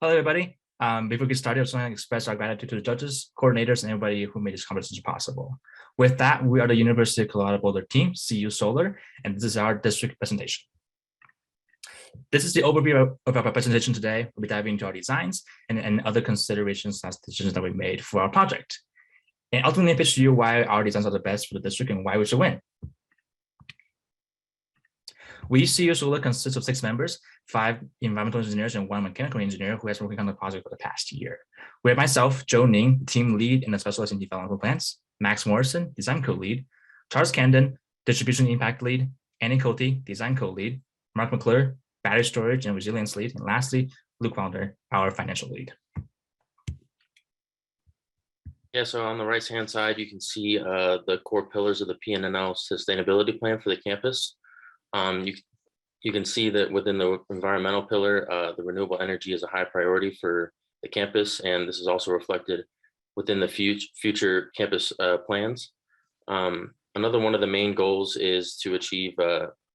Hello, everybody. Before we get started, I just want to express our gratitude to the judges, coordinators, and everybody who made this conversation possible. With that, we are the University of Colorado Boulder team, CU Solar, and this is our district presentation. This is the overview of our presentation today. We'll be diving into our designs and other considerations and decisions that we made for our project. And ultimately pitch to you why our designs are the best for the district and why we should win. We, CU Solar, consists of 6 members, 5 environmental engineers and 1 mechanical engineer who has been working on the project for the past year. We have myself, Joe Ning, team lead and a specialist in development plans, Max Morrison, design co-lead, Charles Camden, distribution impact lead, Annie Cote, design co-lead, Mark McClure, battery storage and resilience lead, and lastly, Luke Wilder, our financial lead. Yeah, so on the right-hand side, you can see the core pillars of the PNNL sustainability plan for the campus. You can see that within the environmental pillar, the renewable energy is a high priority for the campus, and this is also reflected within the future campus plans. Another one of the main goals is to achieve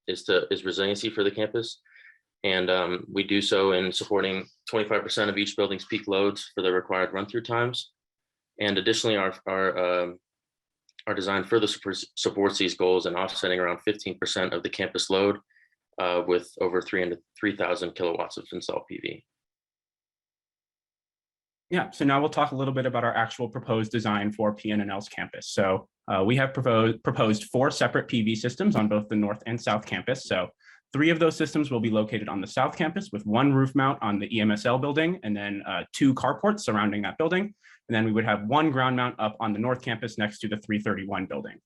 is resiliency for the campus, and we do so in supporting 25% of each building's peak loads for the required run-through times. And additionally, our design further supports these goals and offsetting around 15% of the campus load with over 3,000 kilowatts of installed PV. Yeah, so now we'll talk a little bit about our actual proposed design for PNNL's campus. So we have proposed 4 separate PV systems on both the north and south campus. So 3 of those systems will be located on the south campus with 1 roof mount on the EMSL building and then 2 carports surrounding that building. And then we would have 1 ground mount up on the north campus next to the 331 building.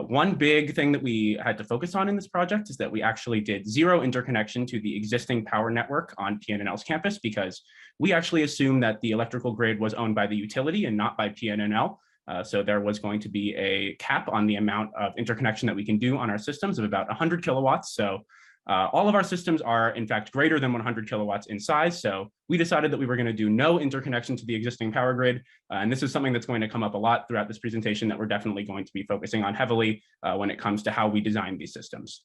One big thing that we had to focus on in this project is that we actually did 0 interconnection to the existing power network on PNNL's campus because we actually assumed that the electrical grid was owned by the utility and not by PNNL. So there was going to be a cap on the amount of interconnection that we can do on our systems of about 100 kilowatts. So all of our systems are in fact greater than 100 kilowatts in size. So we decided that we were going to do no interconnection to the existing power grid. And this is something that's going to come up a lot throughout this presentation that we're definitely going to be focusing on heavily when it comes to how we design these systems.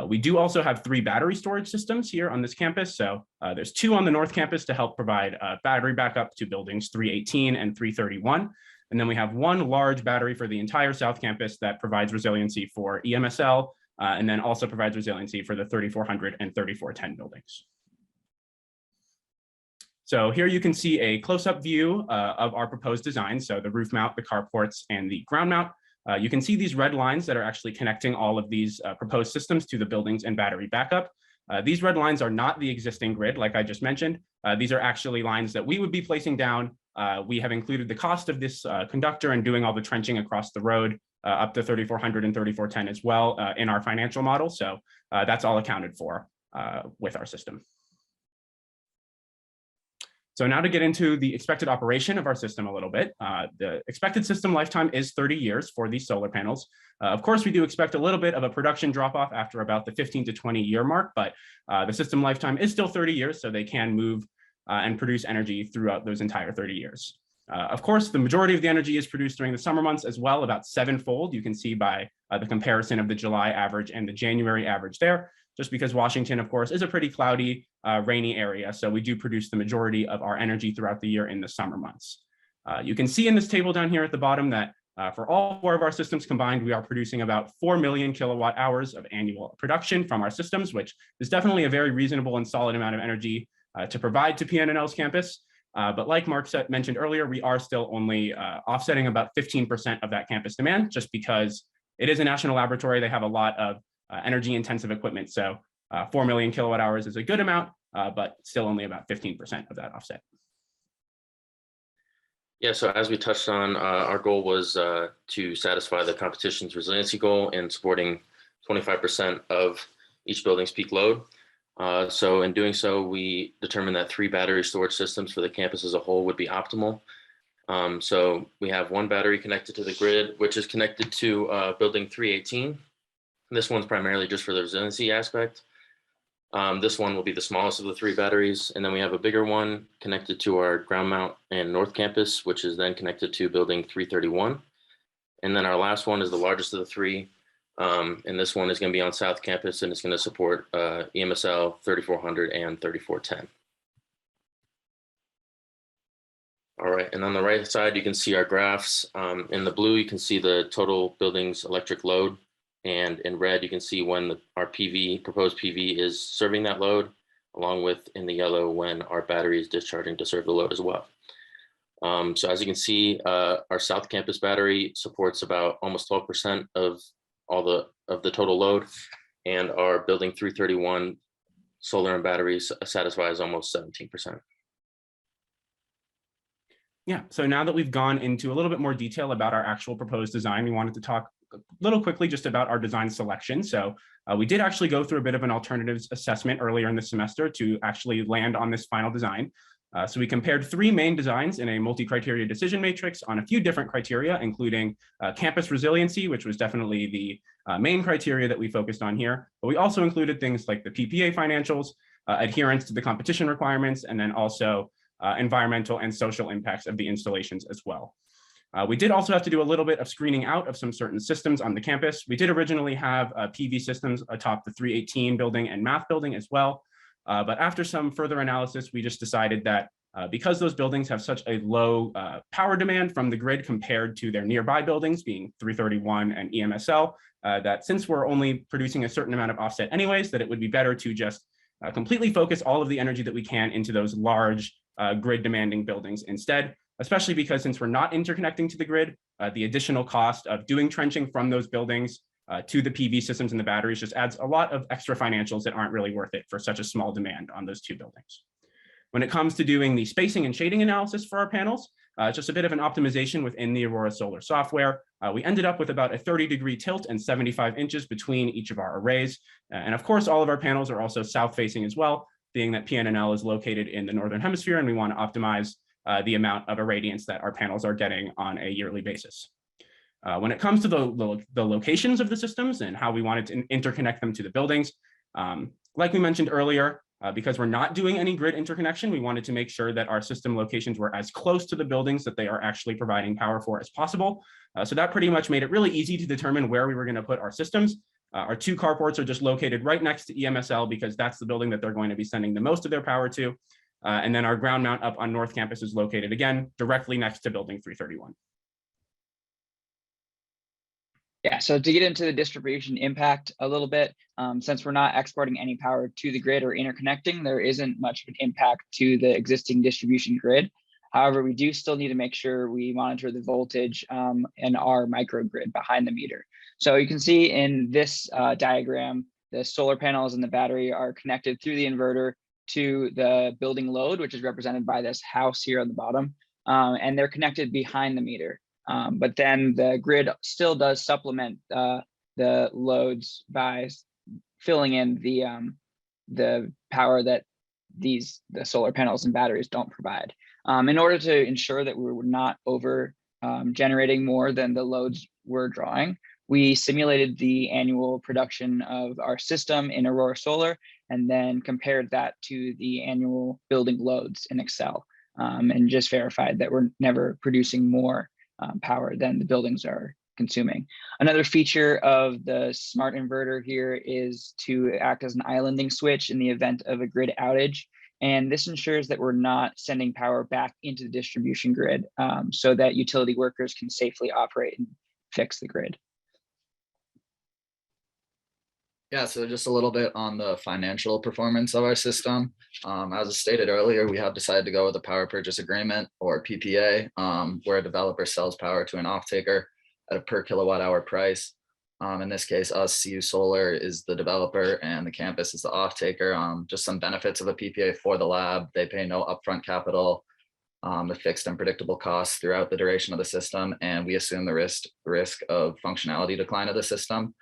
We do also have 3 battery storage systems here on this campus. So there's 2 on the north campus to help provide battery backup to buildings 318 and 331. And then we have 1 large battery for the entire south campus that provides resiliency for EMSL, and then also provides resiliency for the 3400 and 3410 buildings. So here you can see a close-up view of our proposed design. So the roof mount, the carports, and the ground mount. You can see these red lines that are actually connecting all of these proposed systems to the buildings and battery backup. These red lines are not the existing grid, like I just mentioned. These are actually lines that we would be placing down. We have included the cost of this conductor and doing all the trenching across the road up to 3400 and 3410 as well in our financial model. So that's all accounted for with our system. So now to get into the expected operation of our system a little bit, the expected system lifetime is 30 years for these solar panels. Of course, we do expect a little bit of a production drop off after about the 15 to 20 year mark, but the system lifetime is still 30 years, so they can move and produce energy throughout those entire 30 years. Of course, the majority of the energy is produced during the summer months as well, about 7-fold. You can see by the comparison of the July average and the January average there, just because Washington, of course, is a pretty cloudy, rainy area. So we do produce the majority of our energy throughout the year in the summer months. You can see in this table down here at the bottom that for all 4 of our systems combined, we are producing about 4 million kilowatt hours of annual production from our systems, which is definitely a very reasonable and solid amount of energy to provide to PNNL's campus. But like Mark mentioned earlier, we are still only offsetting about 15% of that campus demand, just because it is a national laboratory. They have a lot of energy intensive equipment. So 4 million kilowatt hours is a good amount, but still only about 15% of that offset. Yeah, so as we touched on, our goal was to satisfy the competition's resiliency goal in supporting 25% of each building's peak load. So in doing so, we determined that 3 battery storage systems for the campus as a whole would be optimal. So we have 1 battery connected to the grid, which is connected to building 318. This one's primarily just for the resiliency aspect. This one will be the smallest of the 3 batteries. And then we have a bigger one connected to our ground mount and north campus, which is then connected to building 331. And then our last one is the largest of the 3. And this one is going to be on South Campus, and it's going to support EMSL 3400 and 3410. All right, and on the right side, you can see our graphs. In the blue, you can see the total building's electric load. And in red, you can see when our proposed PV is serving that load, along with in the yellow when our battery is discharging to serve the load as well. So as you can see, our South Campus battery supports about almost 12% of the total load, and our building 331 solar and batteries satisfies almost 17%. Yeah, so now that we've gone into a little bit more detail about our actual proposed design, we wanted to talk a little quickly just about our design selection. So we did actually go through a bit of an alternatives assessment earlier in the semester to actually land on this final design. So we compared 3 main designs in a multi-criteria decision matrix on a few different criteria, including campus resiliency, which was definitely the main criteria that we focused on here. But we also included things like the PPA financials, adherence to the competition requirements, and then also environmental and social impacts of the installations as well. We did also have to do a little bit of screening out of some certain systems on the campus. We did originally have PV systems atop the 318 building and math building as well. But after some further analysis, we just decided that because those buildings have such a low power demand from the grid compared to their nearby buildings, being 331 and EMSL, that since we're only producing a certain amount of offset anyways, that it would be better to just completely focus all of the energy that we can into those large grid demanding buildings instead, especially because since we're not interconnecting to the grid, the additional cost of doing trenching from those buildings to the PV systems and the batteries just adds a lot of extra financials that aren't really worth it for such a small demand on those 2 buildings. When it comes to doing the spacing and shading analysis for our panels, just a bit of an optimization within the Aurora Solar software. We ended up with about a 30-degree tilt and 75 inches between each of our arrays. And of course, all of our panels are also south-facing as well, being that PNNL is located in the Northern Hemisphere, and we want to optimize the amount of irradiance that our panels are getting on a yearly basis. When it comes to the locations of the systems and how we wanted to interconnect them to the buildings, like we mentioned earlier, because we're not doing any grid interconnection, we wanted to make sure that our system locations were as close to the buildings that they are actually providing power for as possible. So that pretty much made it really easy to determine where we were going to put our systems. Our 2 carports are just located right next to EMSL because that's the building that they're going to be sending the most of their power to. And then our ground mount up on North Campus is located again directly next to building 331. Yeah, so to get into the distribution impact a little bit, since we're not exporting any power to the grid or interconnecting, there isn't much of an impact to the existing distribution grid. However, we do still need to make sure we monitor the voltage in our microgrid behind the meter. So you can see in this diagram, the solar panels and the battery are connected through the inverter to the building load, which is represented by this house here on the bottom, and they're connected behind the meter. But then the grid still does supplement the loads by filling in the power that the solar panels and batteries don't provide. In order to ensure that we were not over generating more than the loads we're drawing, we simulated the annual production of our system in Aurora Solar and then compared that to the annual building loads in Excel and just verified that we're never producing more power than the buildings are consuming. Another feature of the smart inverter here is to act as an islanding switch in the event of a grid outage. And this ensures that we're not sending power back into the distribution grid so that utility workers can safely operate and fix the grid. Yeah, so just a little bit on the financial performance of our system. As stated earlier, we have decided to go with a power purchase agreement or PPA, where a developer sells power to an off-taker at a per kilowatt hour price. In this case, us, CU Solar, is the developer and the campus is the off-taker. Just some benefits of a PPA for the lab: they pay no upfront capital, the fixed and predictable costs throughout the duration of the system, and we assume the risk of functionality decline of the system.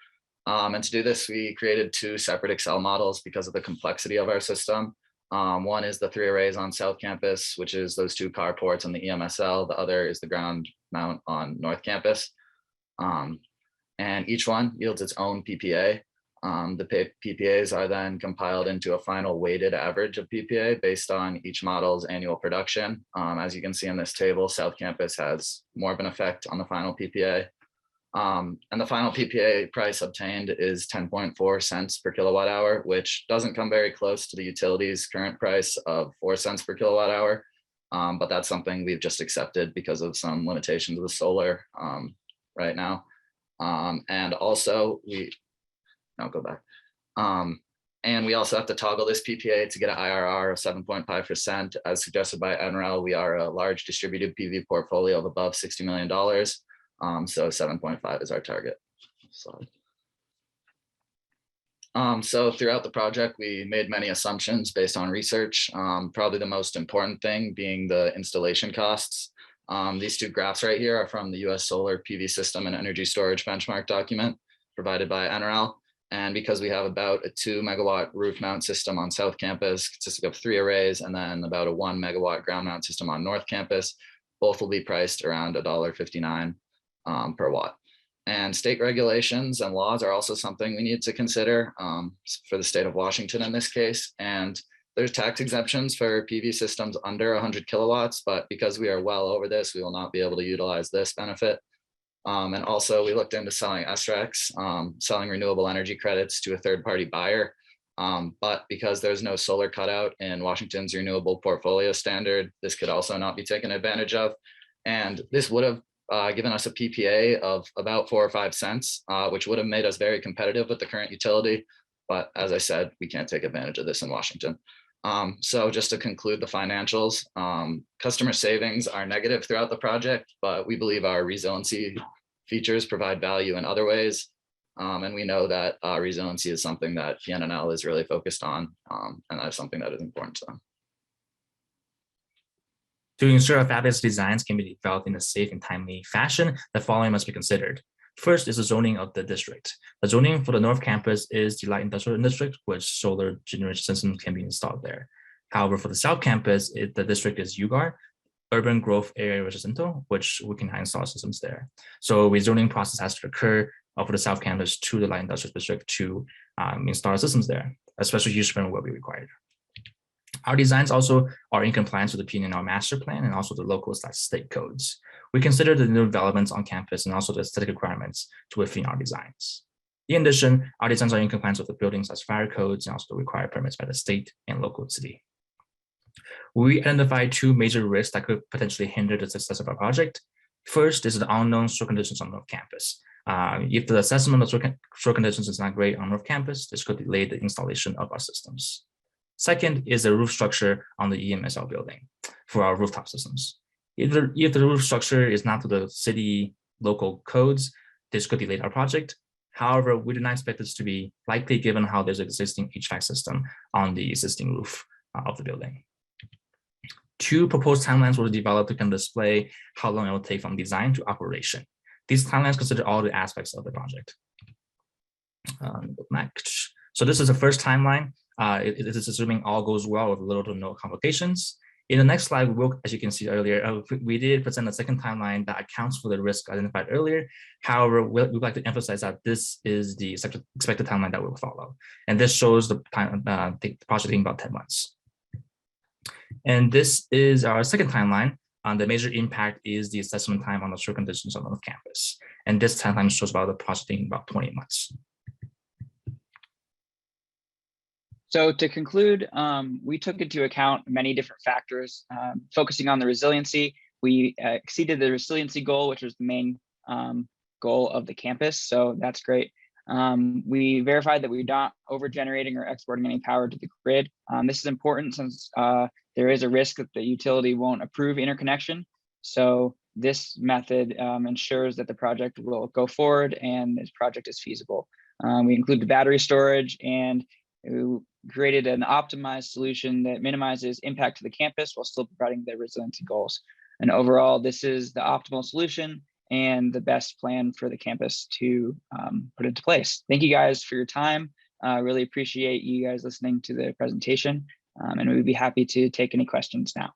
And to do this, we created 2 separate Excel models because of the complexity of our system. One is the 3 arrays on South Campus, which is those 2 carports on the EMSL. The other is the ground mount on North Campus. And each one yields its own PPA. The PPAs are then compiled into a final weighted average of PPA based on each model's annual production. As you can see in this table, South Campus has more of an effect on the final PPA. And the final PPA price obtained is 10.4 cents per kilowatt hour, which doesn't come very close to the utility's current price of 4 cents per kilowatt hour. but that's something we've just accepted because of some limitations with solar right now. And also I'll go back. And we also have to toggle this PPA to get an IRR of 7.5%. As suggested by NREL, we are a large distributed PV portfolio of above $60 million. So 7.5 is our target. So throughout the project, we made many assumptions based on research, probably the most important thing being the installation costs. These two graphs right here are from the US Solar PV System and Energy Storage Benchmark document provided by NREL. And because we have about a 2 megawatt roof mount system on South Campus, consisting of 3 arrays, and then about a 1 megawatt ground mount system on North Campus, both will be priced around $1.59 per watt. And state regulations and laws are also something we need to consider for the state of Washington in this case. And there's tax exemptions for PV systems under 100 kilowatts, but because we are well over this, we will not be able to utilize this benefit. And also we looked into selling SRECs, selling renewable energy credits to a third-party buyer. But because there's no solar cutout in Washington's renewable portfolio standard, this could also not be taken advantage of. And this would have given us a PPA of about 4 or 5 cents, which would have made us very competitive with the current utility. But as I said, we can't take advantage of this in Washington. So just to conclude the financials, customer savings are negative throughout the project, but we believe our resiliency features provide value in other ways. And we know that resiliency is something that PNNL is really focused on, and that's something that is important to them. To ensure fabulous designs can be developed in a safe and timely fashion, the following must be considered. First is the zoning of the district. The zoning for the North Campus is the light industrial district, which solar generation systems can be installed there. However, for the South Campus, the district is UGAR, Urban Growth Area Residential, which we can install systems there. So a zoning process has to occur for the South Campus to the light industrial district to install systems there. A special use permit will be required. Our designs also are in compliance with the PNNL master plan and also the local/state codes. We consider the new developments on campus and also the aesthetic requirements to within our designs. In addition, our designs are in compliance with the buildings/fire codes and also the required permits by the state and local city. We identified 2 major risks that could potentially hinder the success of our project. First is the unknown soil conditions on North Campus. If the assessment of soil conditions is not great on North Campus, this could delay the installation of our systems. Second is the roof structure on the EMSL building for our rooftop systems. If the roof structure is not to the city local codes, this could delay our project. However, we do not expect this to be likely given how there's an existing HVAC system on the existing roof of the building. 2 proposed timelines were developed to display how long it will take from design to operation. These timelines consider all the aspects of the project. Next. So this is the first timeline. It is assuming all goes well with little to no complications. In the next slide, as you can see earlier, we did present a second timeline that accounts for the risk identified earlier. However, we'd like to emphasize that this is the expected timeline that we'll follow. And this shows the project taking about 10 months. And this is our second timeline. The major impact is the assessment time on the soil conditions on North Campus. And this timeline shows about the project taking about 20 months. So to conclude, we took into account many different factors, focusing on the resiliency. We exceeded the resiliency goal, which was the main goal of the campus. So that's great. We verified that we're not over generating or exporting any power to the grid. This is important since there is a risk that the utility won't approve interconnection. So this method ensures that the project will go forward and this project is feasible. We included battery storage and we created an optimized solution that minimizes impact to the campus while still providing the resiliency goals. And overall, this is the optimal solution and the best plan for the campus to put into place. Thank you guys for your time. Really appreciate you guys listening to the presentation, and we'd be happy to take any questions now.